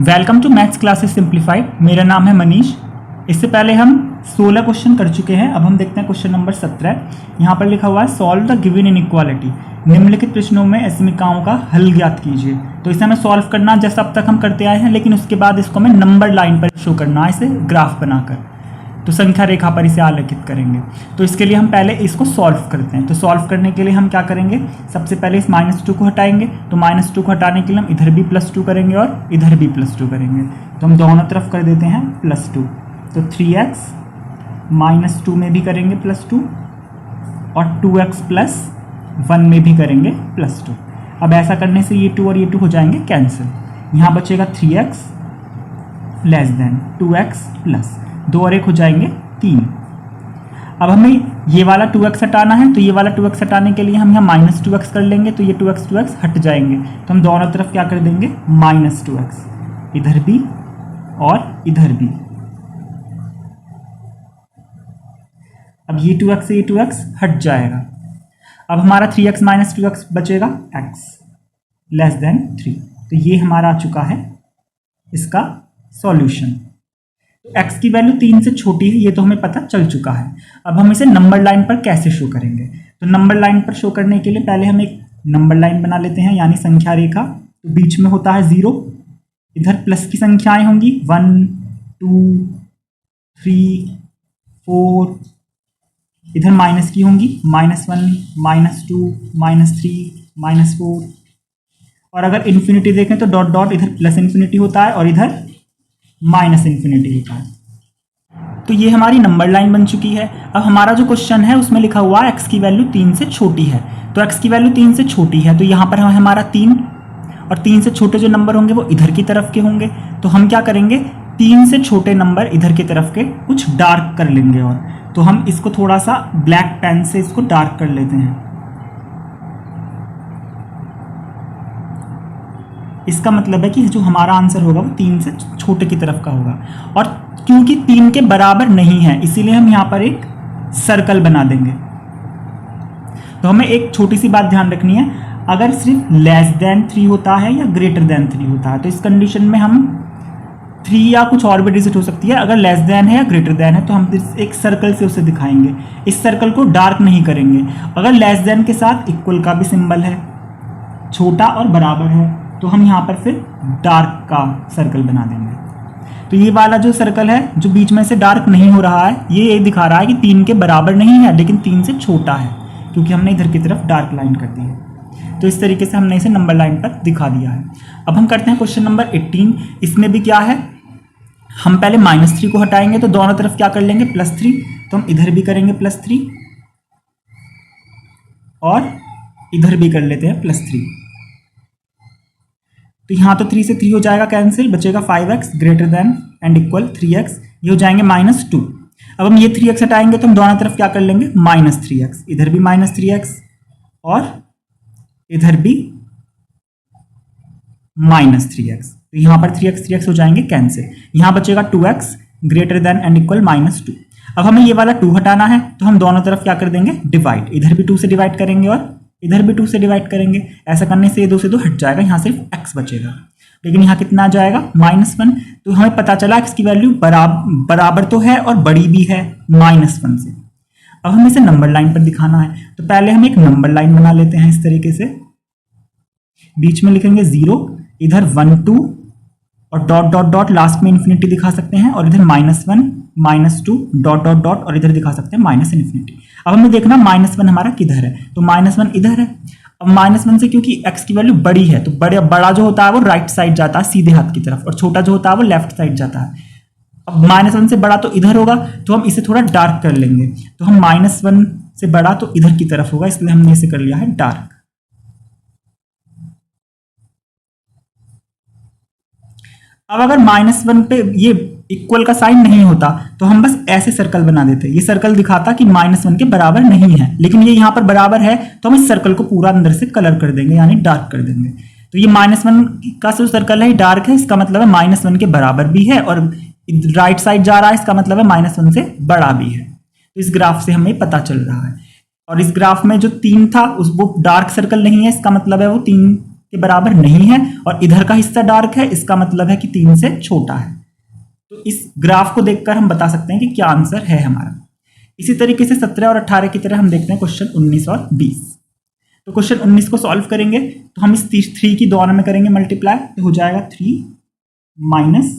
Welcome to maths classes simplified. मेरा नाम है मनीष। इससे पहले हम 16 क्वेश्चन कर चुके हैं। अब हम देखते हैं क्वेश्चन नंबर 17। यहाँ पर लिखा हुआ है सॉल्व द गिवन इनइक्वालिटी। निम्नलिखित प्रश्नों में असमीकाओं का हल ज्ञात कीजिए। तो इसे हमें सॉल्व करना जैसा अब तक हम करते आए हैं, लेकिन उसके बाद इसको हमें नंबर लाइन पर शो करना है, इसे ग्राफ बनाकर। तो संख्या रेखा पर इसे आलेखित करेंगे। तो इसके लिए हम पहले इसको सॉल्व करते हैं। तो सॉल्व करने के लिए हम क्या करेंगे, सबसे पहले इस -2 को हटाएंगे। तो -2 को हटाने के लिए हम इधर भी +2 करेंगे और इधर भी +2 करेंगे। तो हम दोनों तरफ कर देते हैं +2। तो 3x -2 में भी करेंगे +2 और 2x + 1 में भी करेंगे +2। अब ऐसा करने से ये 2 और ये 2 हो जाएंगे कैंसिल। यहाँ बचेगा 3x < 2x+, 2 और 1 हो जाएंगे 3। अब हमें ये वाला 2x हटाना है। तो ये वाला 2x हटाने के लिए हम यहाँ -2x कर लेंगे। तो ये 2x हट जाएंगे। तो हम दोनों तरफ क्या कर देंगे, -2x, इधर भी और इधर भी। अब ये 2x से ये 2x हट जाएगा। अब हमारा 3x - 2x बचेगा x < 3। तो ये हमारा आ चुका है इसका सॉल्यूशन। x की वैल्यू 3 से छोटी है, ये तो हमें पता चल चुका है। अब हम इसे नंबर लाइन पर कैसे शो करेंगे। तो नंबर लाइन पर शो करने के लिए पहले हम एक नंबर लाइन बना लेते हैं, यानी संख्या रेखा। तो बीच में होता है 0, इधर प्लस की संख्याएं होंगी 1 2 3 4, इधर माइनस की होंगी -1 -2 -3 -4। और अगर इन्फिनिटी देखें तो डॉट डॉट इधर +∞ होता है और इधर -∞ होता है। तो ये हमारी नंबर लाइन बन चुकी है। अब हमारा जो क्वेश्चन है उसमें लिखा हुआ है x की वैल्यू 3 से छोटी है। तो x की वैल्यू 3 से छोटी है, तो यहाँ पर हमारा 3 और 3 से छोटे जो नंबर होंगे वो इधर की तरफ के होंगे। तो हम क्या करेंगे, 3 से छोटे नंबर इधर की तरफ के कुछ डार्क कर लेंगे। और तो हम इसको थोड़ा सा ब्लैक पेन से इसको डार्क कर लेते हैं। इसका मतलब है कि जो हमारा आंसर होगा वो 3 से छोटे की तरफ का होगा। और क्योंकि 3 के बराबर नहीं है, इसीलिए हम यहाँ पर एक सर्कल बना देंगे। तो हमें एक छोटी सी बात ध्यान रखनी है, अगर सिर्फ <3 होता है या <3 होता है, तो इस कंडीशन में हम 3 या कुछ और भी डिजिट हो सकती है। अगर लेस देन है या ग्रेटर देन है तो हम एक सर्कल से उसे दिखाएंगे। इस सर्कल को डार्क नहीं करेंगे। अगर लेस देन के साथ इक्वल का भी सिंबल है, छोटा और बराबर है, तो हम यहाँ पर फिर डार्क का सर्कल बना देंगे। तो ये वाला जो सर्कल है जो बीच में से डार्क नहीं हो रहा है, ये दिखा रहा है कि 3 के बराबर नहीं है, लेकिन 3 से छोटा है, क्योंकि हमने इधर की तरफ डार्क लाइन कर दी है। तो इस तरीके से हमने इसे नंबर लाइन पर दिखा दिया है। अब हम करते हैं क्वेश्चन नंबर 18। इसमें भी क्या है, हम पहले -3 को हटाएंगे। तो दोनों तरफ क्या कर लेंगे, +3। तो हम इधर भी करेंगे +3 और इधर भी कर लेते हैं +3। तो यहाँ तो 3 से 3 हो जाएगा कैंसिल, बचेगा 5x > 3x, ये हो जाएंगे -2। अब हम ये 3x हटाएंगे तो हम दोनों तरफ क्या कर लेंगे, -3x, इधर भी -3x और इधर भी -3x। तो यहाँ पर 3x हो जाएंगे कैंसिल। यहाँ बचेगा 2x > -2। अब हमें ये वाला 2 हटाना है, तो हम दोनों तरफ क्या कर देंगे, डिवाइड। इधर भी 2 से डिवाइड करेंगे और इधर भी 2 से डिवाइड करेंगे। ऐसा करने से ये 2 से 2 हट जाएगा, यहाँ सिर्फ x बचेगा। लेकिन यहाँ कितना आ जाएगा, -1। तो हमें पता चला x की वैल्यू बराबर तो है और बड़ी भी है -1 से। अब हमें इसे नंबर लाइन पर दिखाना है। तो पहले हम एक नंबर लाइन बना लेते हैं इस तरीके से। बीच में लिखेंगे 0, इधर 1 2 और डॉट डॉट डॉट, लास्ट में इन्फिनिटी दिखा सकते हैं, और इधर -1 -2 डॉट डॉट डॉट, और इधर दिखा सकते हैं -∞। अब हमें देखना -1 हमारा किधर है। तो -1 इधर है। अब -1 से क्योंकि x की वैल्यू बड़ी है, तो बड़ा जो होता है वो राइट साइड जाता है सीधे हाथ की तरफ, और छोटा जो होता है वो लेफ्ट साइड जाता है। अब -1 से बड़ा तो इधर होगा, तो हम इसे थोड़ा डार्क कर लेंगे। तो हम -1 से बड़ा तो इधर की तरफ होगा, इसलिए हमने इसे कर लिया है डार्क। अब अगर -1 पे ये इक्वल का साइन नहीं होता तो हम बस ऐसे सर्कल बना देते। ये सर्कल दिखाता कि -1 के बराबर नहीं है, लेकिन ये यहाँ पर बराबर है, तो हम इस सर्कल को पूरा अंदर से कलर कर देंगे, यानी डार्क कर देंगे। तो ये -1 का जो सर्कल है डार्क है, इसका मतलब है -1 के बराबर भी है, और राइट साइड जा रहा है, इसका मतलब है -1 से बड़ा भी है। तो इस ग्राफ से हमें पता चल रहा है। और इस ग्राफ में जो 3 था वो डार्क सर्कल नहीं है, इसका मतलब है वो 3 के बराबर नहीं है और इधर का हिस्सा डार्क है, इसका मतलब है कि 3 से छोटा है। तो इस ग्राफ को देखकर हम बता सकते हैं कि क्या आंसर है हमारा। इसी तरीके से 17 और 18 की तरह हम देखते हैं क्वेश्चन 19 और 20। तो क्वेश्चन 19 को सॉल्व करेंगे तो हम इस 3 की दोनों में करेंगे मल्टीप्लाई, तो हो जाएगा 3 माइनस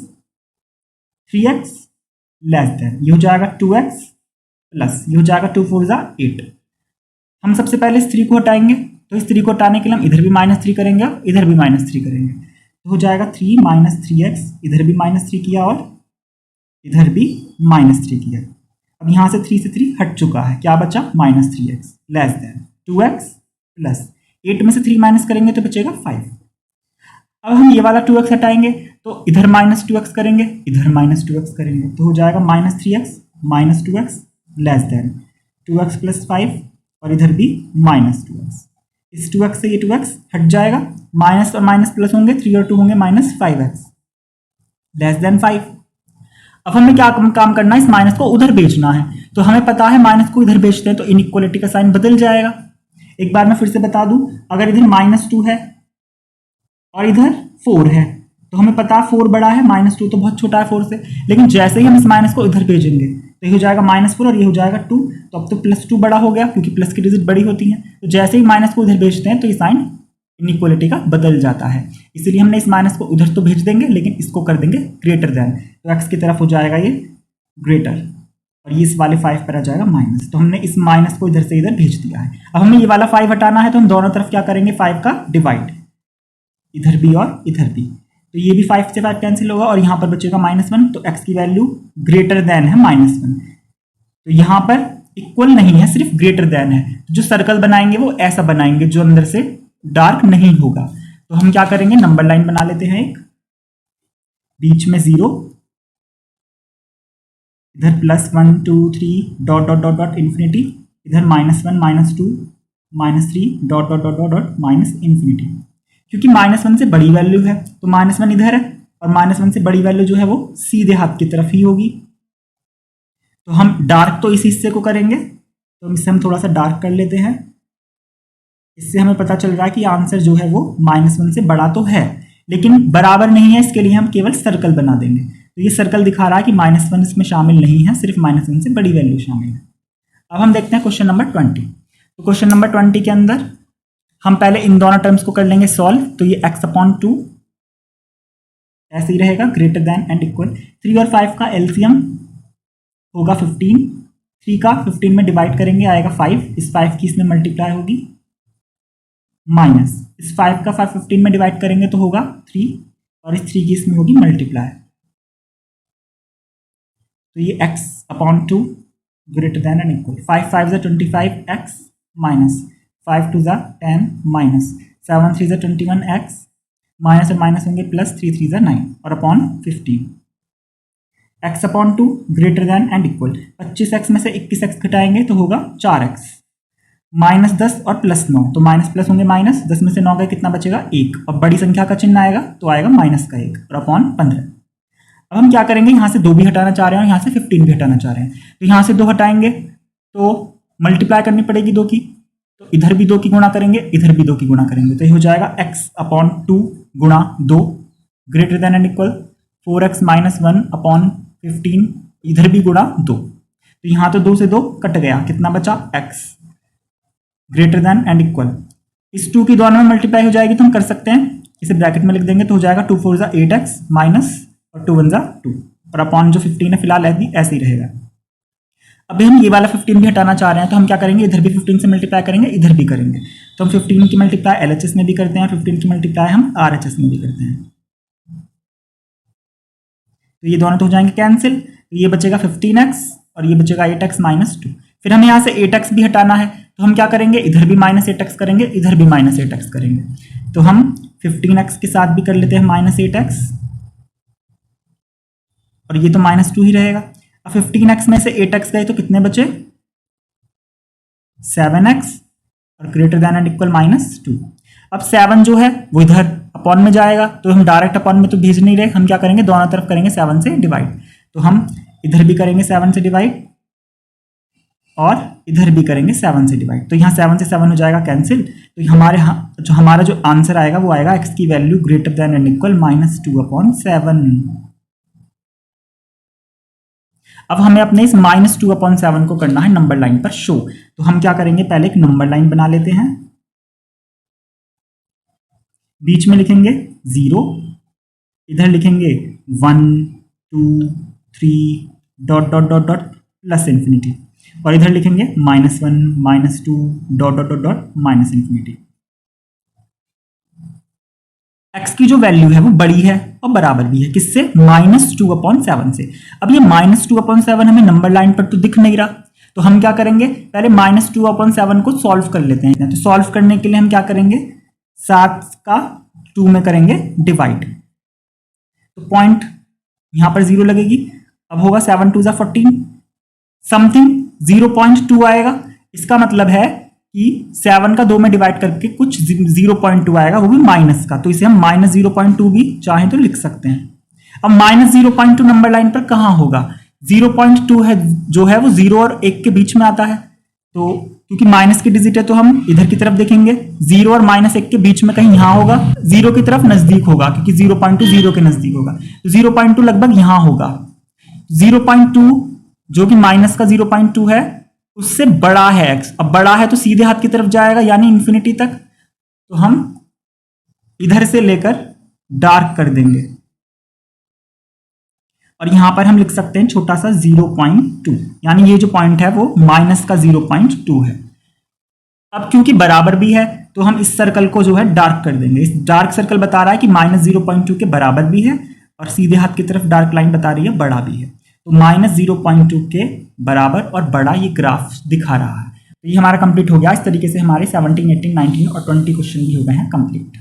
3x लेस देन, ये हो जाएगा 2x प्लस, ये हो जाएगा 2 4 8। हम सबसे पहले इस 3 को हटाएंगे, तो इस 3 को हटाने के लिए हम इधर भी -3 करेंगे और इधर भी -3 करेंगे, तो हो जाएगा 3 माइनस 3x, इधर भी -3 किया और इधर भी -3 किया। अब यहाँ से 3 से 3 हट चुका है, क्या बचा -3x less than 2x plus 8 में से 3 माइनस करेंगे तो बचेगा 5। अब हम ये वाला 2x हटाएंगे तो इधर -2x करेंगे, इधर -2x करेंगे, तो हो जाएगा -3x minus 2x less than 2x plus 5 और इधर भी -2x। इस 2x से ये 2x हट जाएगा, माइनस और माइनस प्लस होंगे, 3 और 2 होंगे -5x लेस देन 5। अब हमें क्या काम करना है, इस माइनस को उधर भेजना है, तो हमें पता है माइनस को इधर भेजते हैं तो इनइक्वालिटी का साइन बदल जाएगा। एक बार मैं फिर से बता दूं, अगर इधर -2 है और इधर 4 है तो हमें पता है 4 बड़ा है, -2 तो बहुत छोटा है 4 से, लेकिन जैसे ही हम इस माइनस को इधर भेजेंगे तो ये हो जाएगा -4 और ये हो जाएगा 2, तो अब तो +2 बड़ा हो गया क्योंकि प्लस की डिजिट बड़ी होती है, तो जैसे ही माइनस को इधर भेजते हैं तो ये साइन इनइक्वालिटी का बदल जाता है, इसलिए हमने इस माइनस को उधर तो भेज देंगे लेकिन इसको कर देंगे ग्रेटर देन, तो x की तरफ हो जाएगा ये ग्रेटर और ये इस वाले 5 पर आ जाएगा माइनस, तो हमने इस माइनस को इधर से इधर भेज दिया है। अब हमें ये वाला 5 हटाना है तो हम दोनों तरफ क्या करेंगे, 5 का डिवाइड, इधर भी और इधर भी, तो ये भी 5 से 5 कैंसिल होगा और यहाँ पर बचेगा -1, तो x की वैल्यू ग्रेटर देन है -1, तो यहाँ पर इक्वल नहीं है, सिर्फ ग्रेटर देन है। जो सर्कल बनाएंगे वो ऐसा बनाएंगे जो अंदर से डार्क नहीं होगा, तो हम क्या करेंगे, नंबर लाइन बना लेते हैं, एक बीच में 0, इधर +1 2 3 dot dot dot dot infinity, इधर -1 -2 -3 dot dot dot dot dot -infinity. क्योंकि -1 से बड़ी वैल्यू है तो -1 इधर है और -1 से बड़ी वैल्यू जो है वो सीधे हाथ की तरफ ही होगी, तो हम डार्क तो इस हिस्से को करेंगे, तो इससे हम थोड़ा सा डार्क कर लेते हैं। इससे हमें पता चल रहा है कि आंसर जो है वो -1 से बड़ा तो है लेकिन बराबर नहीं है, इसके लिए हम केवल सर्कल बना देंगे, तो ये सर्कल दिखा रहा है कि -1 इसमें शामिल नहीं है, सिर्फ -1 से बड़ी वैल्यू शामिल है। अब हम देखते हैं क्वेश्चन नंबर 20। तो क्वेश्चन नंबर 20 के अंदर हम पहले इन दोनों टर्म्स को कर लेंगे सॉल्व, तो ये x/2 ऐसे ही रहेगा, ग्रेटर देन एंड इक्वल। 3 और 5 का एलसीएम होगा 15, 3 का 15 में डिवाइड करेंगे आएगा 5, इस 5 की इसमें मल्टीप्लाई होगी, माइनस इस 5 का 15 में डिवाइड करेंगे तो होगा 3 और इस 3 की इसमें होगी मल्टीप्लाई, तो ये x/2 greater than and equal. 5 5 25x minus 5 2 10 minus 7 3 21x minus और माइनस होंगे प्लस 3 3 9 और upon 15। x/2 greater than and equal, 25x में से 21x घटाएंगे तो होगा 4x, -10 और +9, तो माइनस प्लस होंगे माइनस, 10 में से 9 गए कितना बचेगा 1, और बड़ी संख्या का चिन्ह आएगा तो आएगा -1 और अपॉन 15। अब हम क्या करेंगे, यहाँ से 2 भी हटाना चाह रहे हैं और यहाँ से 15 भी हटाना चाह रहे हैं, तो यहाँ से 2 हटाएंगे तो मल्टीप्लाई करनी पड़ेगी 2 की, तो इधर भी 2 की गुणा करेंगे, इधर भी 2 की गुणा करेंगे, तो ये हो जाएगा x/2 गुणा 2 greater than and equal 4x - 1 upon 15, इधर भी गुणा 2, तो यहाँ तो 2 से 2 कट गया, कितना बचा x greater than and equal. इस 2 की दोनों में मल्टीप्लाई हो जाएगी तो हम कर सकते हैं, इसे ब्रैकेट में लिख देंगे तो हो जाएगा 2 4 8x माइनस और 2 1 2 और अपॉन जो 15 है फिलहाल ऐसे ही रहेगा। अभी हम ये वाला 15 भी हटाना चाह रहे हैं तो हम क्या करेंगे, इधर भी 15 से मल्टीप्लाई करेंगे, इधर भी करेंगे, तो हम 15 की मल्टीप्लाई LHS में भी करते हैं और 15 की मल्टीप्लाई हम RHS में भी करते हैं, तो ये दोनों तो हो जाएंगे कैंसिल, तो ये बचेगा 15x और ये बचेगा 8x - 2। फिर हमें यहाँ से 8x भी हटाना है तो हम क्या करेंगे, इधर भी -8x करेंगे, इधर भी -8x करेंगे, तो हम 15x के साथ भी कर लेते हैं -8x और ये तो -2 ही रहेगा। अब 15x में से 8x गए तो कितने बचे 7x और ग्रेटर देन एंड इक्वल -2। अब 7 जो है वो इधर अपॉन में जाएगा, तो हम डायरेक्ट अपॉन में तो भेज नहीं रहे, हम क्या करेंगे दोनों तरफ करेंगे 7 से डिवाइड, तो हम इधर भी करेंगे 7 से डिवाइड और इधर भी करेंगे 7 से डिवाइड, तो यहाँ 7 से 7 हो जाएगा कैंसिल। तो हमारा जो आंसर आएगा वो आएगा x की value greater than and equal -2/7। अब हमें अपने इस -2/7 को करना है नंबर लाइन पर शो। तो हम क्या करेंगे, पहले एक नंबर लाइन बना लेते हैं, बीच में लिखेंगे 0, इधर लिखेंगे 1 2 3 dot dot dot dot plus infinity, और इधर लिखेंगे -1 -2 dot dot dot dot minus infinity. x की जो वैल्यू है वो बड़ी है और बराबर भी है, किससे, -2/7 से। अब ये -2/7 हमें नंबर लाइन पर तो दिख नहीं रहा, तो हम क्या करेंगे, पहले -2/7 को सॉल्व कर लेते हैं। तो सॉल्व करने के लिए हम क्या करेंगे, 7 का 2 में करेंगे डिवाइड, तो पॉइंट यहां पर 0 लगेगी। अब होगा 7 2 14 समथिंग 0.2 आएगा। इसका मतलब है कि 7 का 2 में डिवाइड करके कुछ 0.2 आएगा, वो भी माइनस का, तो इसे हम -0.2 भी चाहें तो लिख सकते हैं। अब -0.2 नंबर लाइन पर कहाँ होगा, 0.2 है जो है वो 0 और 1 के बीच में आता है, तो क्योंकि माइनस की डिजिट है तो हम इधर की तरफ देखेंगे, 0 और -1 के बीच में कहीं यहाँ होगा, 0 की तरफ नजदीक होगा क्योंकि 0.2 0 के नजदीक होगा, तो 0.2 लगभग यहाँ होगा। 0.2 जो कि माइनस का 0.2 है उससे बड़ा है x, अब बड़ा है तो सीधे हाथ की तरफ जाएगा यानी इन्फिनिटी तक, तो हम इधर से लेकर डार्क कर देंगे और यहां पर हम लिख सकते हैं छोटा सा 0.2, यानी ये जो पॉइंट है वो माइनस का 0.2 है। अब क्योंकि बराबर भी है तो हम इस सर्कल को जो है डार्क कर देंगे। इस डार्क सर्कल बता रहा है कि -0.2 के बराबर भी है और सीधे हाथ की तरफ डार्क लाइन बता रही है बड़ा भी है, तो -0.2 के बराबर और बड़ा ये ग्राफ दिखा रहा है। तो ये हमारा कंप्लीट हो गया। इस तरीके से हमारे 17, 18, 19 और 20 क्वेश्चन भी हो गए हैं कंप्लीट।